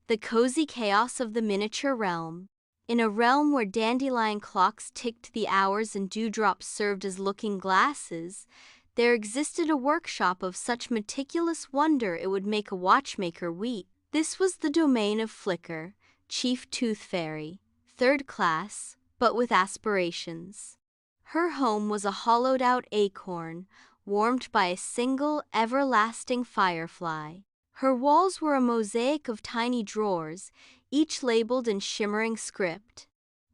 The cozy chaos of the miniature realm. In a realm where dandelion clocks ticked the hours and dewdrops served as looking glasses, there existed a workshop of such meticulous wonder it would make a watchmaker weep. This was the domain of Flicker, chief Tooth Fairy, third class, but with aspirations. Her home was a hollowed-out acorn, warmed by a single, everlasting firefly. Her walls were a mosaic of tiny drawers, each labeled in shimmering script.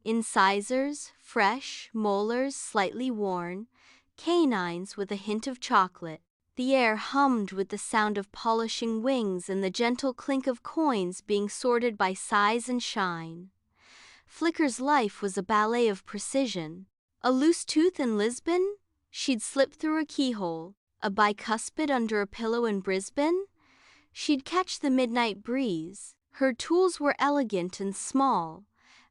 Incisors, fresh, molars slightly worn, canines with a hint of chocolate. The air hummed with the sound of polishing wings and the gentle clink of coins being sorted by size and shine. Flicker's life was a ballet of precision. A loose tooth in Lisbon? She'd slip through a keyhole. A bicuspid under a pillow in Brisbane? She'd catch the midnight breeze. Her tools were elegant and small.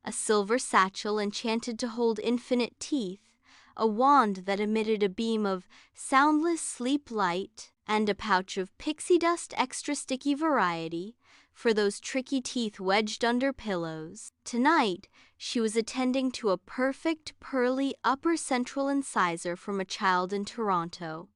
A silver satchel enchanted to hold infinite teeth, a wand that emitted a beam of soundless sleep light, and a pouch of pixie dust extra sticky variety for those tricky teeth wedged under pillows. Tonight, she was attending to a perfect pearly upper central incisor from a child in Toronto,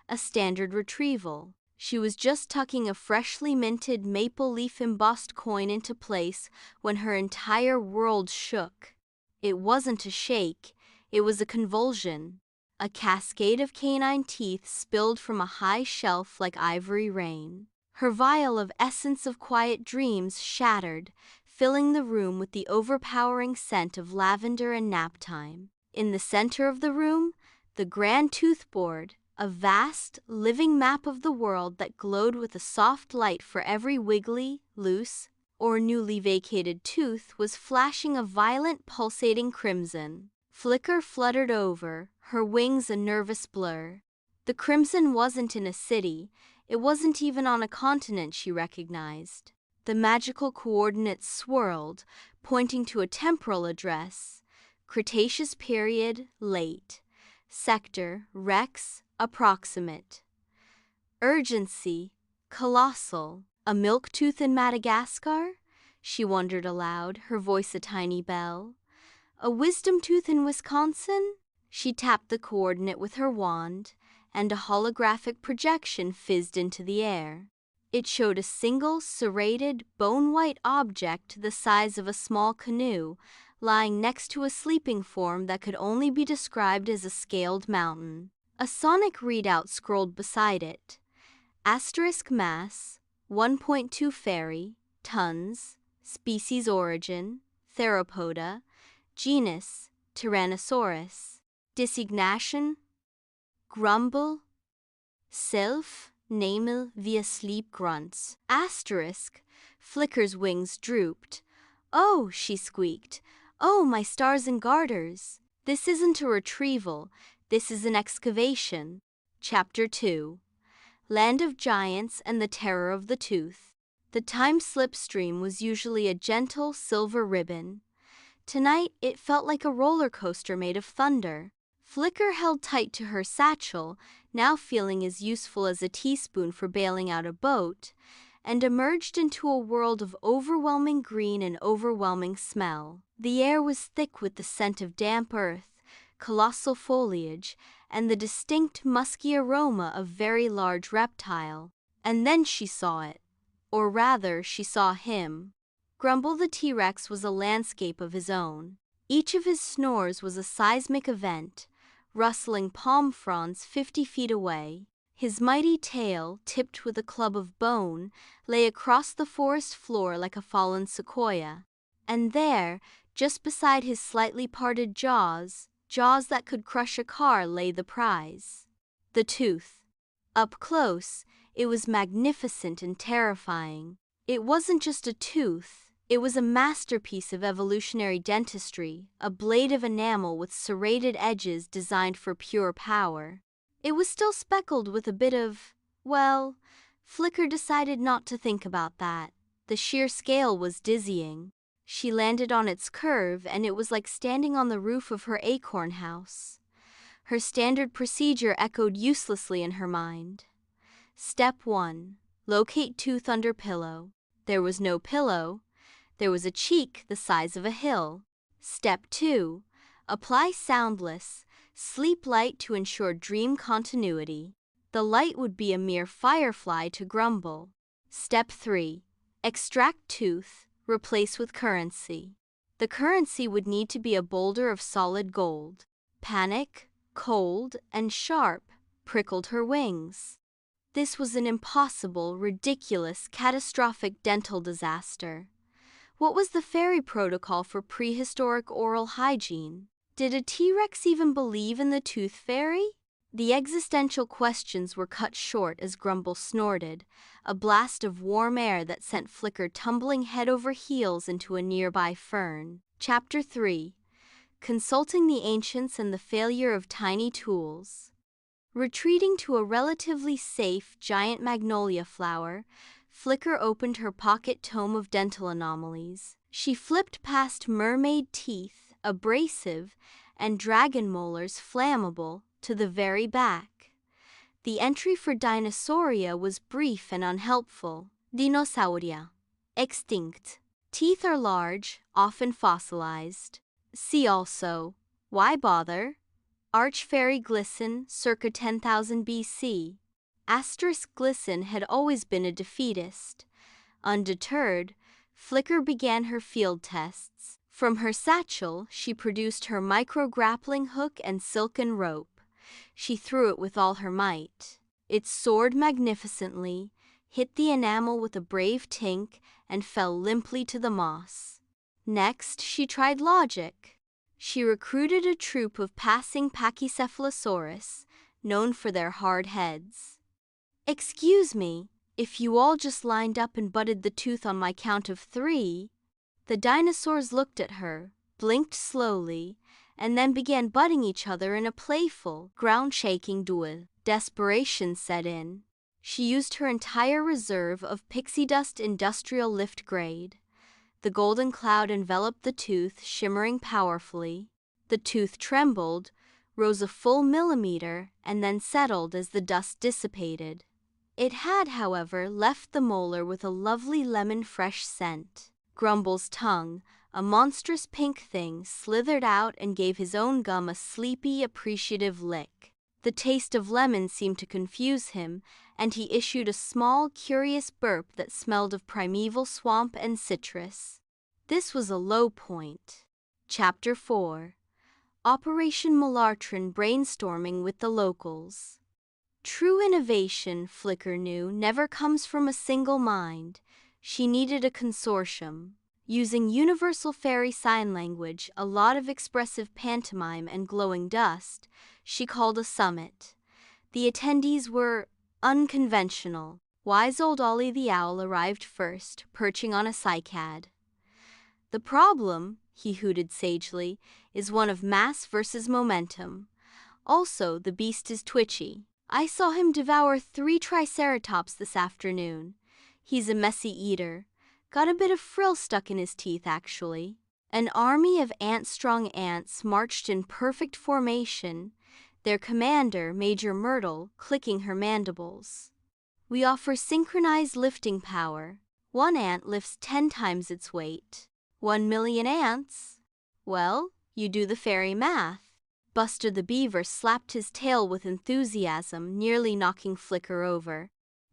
a standard retrieval. She was just tucking a freshly minted maple leaf embossed coin into place when her entire world shook. It wasn't a shake, it was a convulsion. A cascade of canine teeth spilled from a high shelf like ivory rain. Her vial of essence of quiet dreams shattered, filling the room with the overpowering scent of lavender and nap time. In the center of the room, the grand tooth board, a vast, living map of the world that glowed with a soft light for every wiggly, loose, or newly vacated tooth, was flashing a violent, pulsating crimson. Flicker fluttered over, her wings a nervous blur. The crimson wasn't in a city, it wasn't even on a continent she recognized. The magical coordinates swirled, pointing to a temporal address. Cretaceous Period, late. Sector, Rex, approximate. Urgency, colossal. A milk tooth in Madagascar? She wondered aloud, her voice a tiny bell. A wisdom tooth in Wisconsin? She tapped the coordinate with her wand, and a holographic projection fizzed into the air. It showed a single, serrated, bone-white object the size of a small canoe, lying next to a sleeping form that could only be described as a scaled mountain. A sonic readout scrolled beside it. Asterisk mass, 1.2 fairy, tons, species origin, theropoda, genus, Tyrannosaurus, designation, Grumble, self, namel via sleep grunts. Asterisk, Flicker's wings drooped. Oh, she squeaked. Oh, my stars and garters. This isn't a retrieval, this is an excavation. Chapter 2. Land of Giants and the Terror of the Tooth. The time slip stream was usually a gentle silver ribbon. Tonight, it felt like a roller coaster made of thunder. Flicker held tight to her satchel, now feeling as useful as a teaspoon for bailing out a boat, and emerged into a world of overwhelming green and overwhelming smell. The air was thick with the scent of damp earth, colossal foliage, and the distinct musky aroma of very large reptile. And then she saw it. Or rather, she saw him. Grumble the T-Rex was a landscape of his own. Each of his snores was a seismic event, rustling palm fronds 50 feet away. His mighty tail, tipped with a club of bone, lay across the forest floor like a fallen sequoia. And there, just beside his slightly parted jaws that could crush a car, lay the prize. The tooth. Up close, it was magnificent and terrifying. It wasn't just a tooth, it was a masterpiece of evolutionary dentistry, a blade of enamel with serrated edges designed for pure power. It was still speckled with a bit of, well, Flicker decided not to think about that. The sheer scale was dizzying. She landed on its curve, and it was like standing on the roof of her acorn house. Her standard procedure echoed uselessly in her mind. Step 1. Locate tooth under pillow. There was no pillow. There was a cheek the size of a hill. Step 2. Apply soundless, sleep light to ensure dream continuity. The light would be a mere firefly to Grumble. Step 3. Extract tooth, replace with currency. The currency would need to be a boulder of solid gold. Panic, cold, and sharp prickled her wings. This was an impossible, ridiculous, catastrophic dental disaster. What was the fairy protocol for prehistoric oral hygiene? Did a T-Rex even believe in the Tooth Fairy? The existential questions were cut short as Grumble snorted, a blast of warm air that sent Flicker tumbling head over heels into a nearby fern. Chapter 3. Consulting the Ancients and the Failure of Tiny Tools. Retreating to a relatively safe giant magnolia flower, Flicker opened her pocket tome of dental anomalies. She flipped past mermaid teeth, abrasive, and dragon molars, flammable, to the very back. The entry for Dinosauria was brief and unhelpful. Dinosauria. Extinct. Teeth are large, often fossilized. See also, why bother? Arch fairy Glisten, circa 10,000 BC. Glisten had always been a defeatist. Undeterred, Flicker began her field tests. From her satchel, she produced her micro-grappling hook and silken rope. She threw it with all her might. It soared magnificently, hit the enamel with a brave tink, and fell limply to the moss. Next, she tried logic. She recruited a troop of passing Pachycephalosaurus, known for their hard heads. "Excuse me, if you all just lined up and butted the tooth on my count of 3. The dinosaurs looked at her, blinked slowly, and then began butting each other in a playful, ground-shaking duel. Desperation set in. She used her entire reserve of pixie dust industrial lift grade. The golden cloud enveloped the tooth, shimmering powerfully. The tooth trembled, rose a full millimeter, and then settled as the dust dissipated. It had, however, left the molar with a lovely lemon-fresh scent. Grumble's tongue, a monstrous pink thing, slithered out and gave his own gum a sleepy, appreciative lick. The taste of lemon seemed to confuse him, and he issued a small, curious burp that smelled of primeval swamp and citrus. This was a low point. Chapter 4. Operation Molartron brainstorming with the locals. True innovation, Flicker knew, never comes from a single mind. She needed a consortium. Using universal fairy sign language, a lot of expressive pantomime, and glowing dust, she called a summit. The attendees were unconventional. Wise old Ollie the owl arrived first, perching on a cycad. "The problem," he hooted sagely, "is one of mass versus momentum. Also, the beast is twitchy. I saw him devour 3 triceratops this afternoon. He's a messy eater. Got a bit of frill stuck in his teeth, actually." An army of ant-strong ants marched in perfect formation, their commander, Major Myrtle, clicking her mandibles. "We offer synchronized lifting power. 1 ant lifts 10 times its weight. 1 million ants? Well, you do the fairy math." Buster the Beaver slapped his tail with enthusiasm, nearly knocking Flicker over.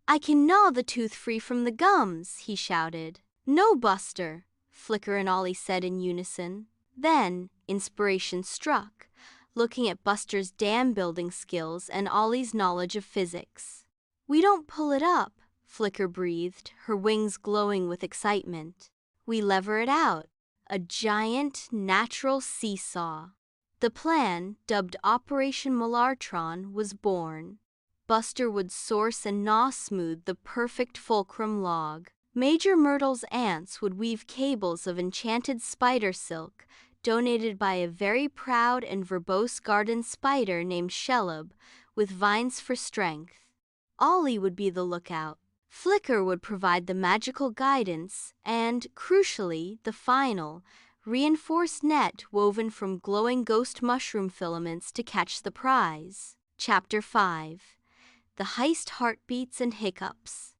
"I can gnaw the tooth free from the gums," he shouted. "No, Buster," Flicker and Ollie said in unison. Then, inspiration struck, looking at Buster's dam-building skills and Ollie's knowledge of physics. "We don't pull it up," Flicker breathed, her wings glowing with excitement. "We lever it out. A giant, natural seesaw." The plan, dubbed Operation Molartron, was born. Buster would source and gnaw smooth the perfect fulcrum log. Major Myrtle's ants would weave cables of enchanted spider silk, donated by a very proud and verbose garden spider named Shelub, with vines for strength. Ollie would be the lookout. Flicker would provide the magical guidance and, crucially, the final, reinforced net woven from glowing ghost mushroom filaments to catch the prize. Chapter 5. The Heist Heartbeats and Hiccups.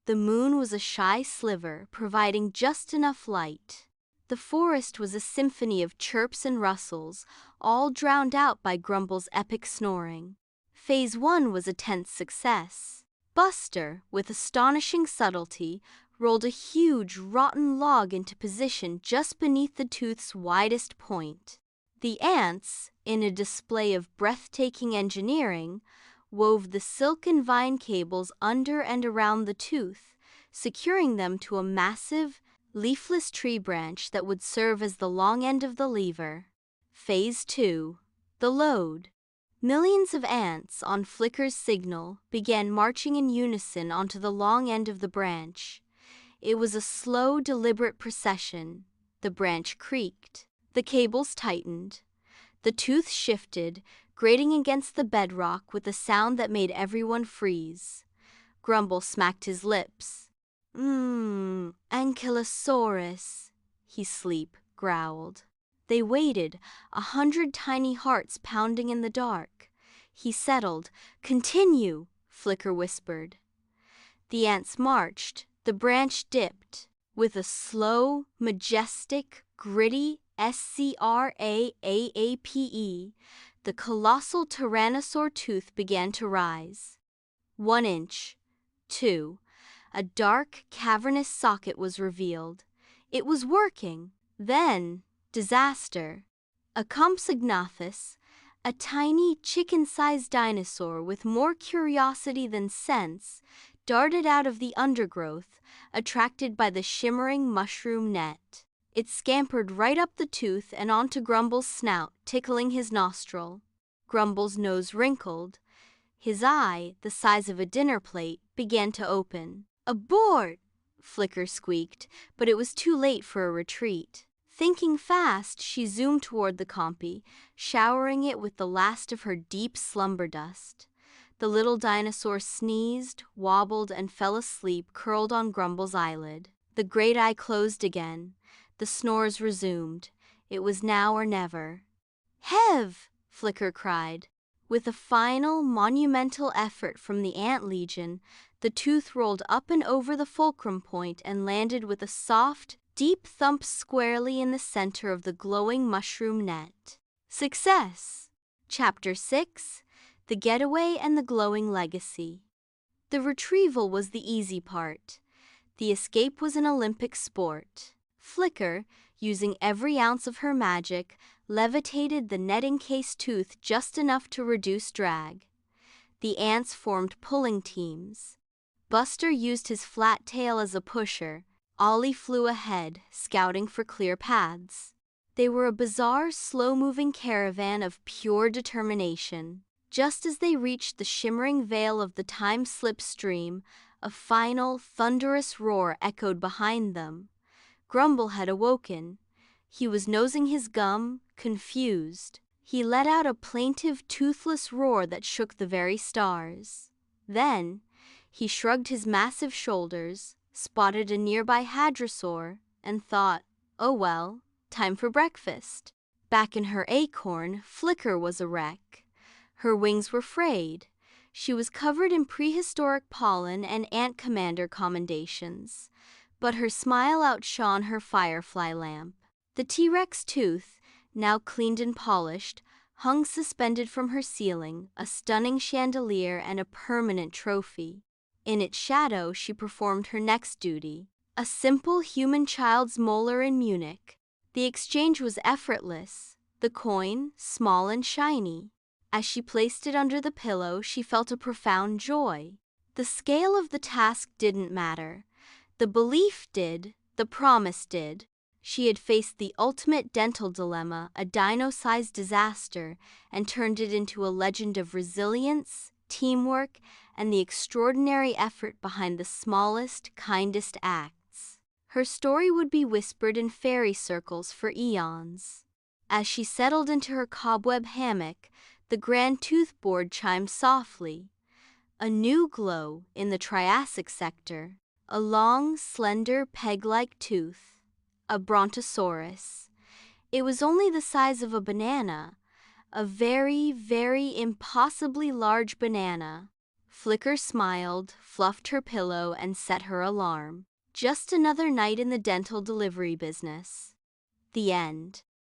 The moon was a shy sliver, providing just enough light. The forest was a symphony of chirps and rustles, all drowned out by Grumble's epic snoring. Phase 1 was a tense success. Buster, with astonishing subtlety, rolled a huge, rotten log into position just beneath the tooth's widest point. The ants, in a display of breathtaking engineering, wove the silk and vine cables under and around the tooth, securing them to a massive, leafless tree branch that would serve as the long end of the lever. Phase 2. The load. Millions of ants, on Flicker's signal, began marching in unison onto the long end of the branch. It was a slow, deliberate procession. The branch creaked. The cables tightened. The tooth shifted, grating against the bedrock with a sound that made everyone freeze. Grumble smacked his lips. Ankylosaurus, he growled. They waited, 100 tiny hearts pounding in the dark. He settled. Continue, Flicker whispered. The ants marched. The branch dipped. With a slow, majestic, gritty scraape, the colossal tyrannosaur tooth began to rise. 1 inch. 2. A dark, cavernous socket was revealed. It was working. Then, disaster. A Compsognathus, a tiny, chicken-sized dinosaur with more curiosity than sense, darted out of the undergrowth, attracted by the shimmering mushroom net. It scampered right up the tooth and onto Grumble's snout, tickling his nostril. Grumble's nose wrinkled. His eye, the size of a dinner plate, began to open. "Abort!" Flicker squeaked, but it was too late for a retreat. Thinking fast, she zoomed toward the compy, showering it with the last of her deep slumber dust. The little dinosaur sneezed, wobbled, and fell asleep curled on Grumble's eyelid. The great eye closed again. The snores resumed. It was now or never. "Hev!" Flicker cried. With a final, monumental effort from the ant legion, the tooth rolled up and over the fulcrum point and landed with a soft, deep thump squarely in the center of the glowing mushroom net. Success! Chapter 6. The Getaway and the Glowing Legacy. The retrieval was the easy part. The escape was an Olympic sport. Flicker, using every ounce of her magic, levitated the net-encased tooth just enough to reduce drag. The ants formed pulling teams. Buster used his flat tail as a pusher. Ollie flew ahead, scouting for clear paths. They were a bizarre, slow-moving caravan of pure determination. Just as they reached the shimmering veil of the time-slip stream, a final, thunderous roar echoed behind them. Grumble had awoken. He was nosing his gum, confused. He let out a plaintive, toothless roar that shook the very stars. Then, he shrugged his massive shoulders, spotted a nearby hadrosaur, and thought, oh well, time for breakfast. Back in her acorn, Flicker was a wreck. Her wings were frayed. She was covered in prehistoric pollen and ant commander commendations, but her smile outshone her firefly lamp. The T-Rex tooth, now cleaned and polished, hung suspended from her ceiling, a stunning chandelier and a permanent trophy. In its shadow, she performed her next duty, a simple human child's molar in Munich. The exchange was effortless, the coin small and shiny. As she placed it under the pillow, she felt a profound joy. The scale of the task didn't matter. The belief did, the promise did. She had faced the ultimate dental dilemma, a DINO-SIZED disaster, and turned it into a legend of resilience, teamwork, and the extraordinary effort behind the smallest, kindest acts. Her story would be whispered in fairy circles for eons. As she settled into her cobweb hammock, the grand tooth board chimed softly. A new glow in the Triassic sector. A long, slender, peg-like tooth. A brontosaurus. It was only the size of a banana. A very, very impossibly large banana. Flicker smiled, fluffed her pillow, and set her alarm. Just another night in the dental delivery business. The end.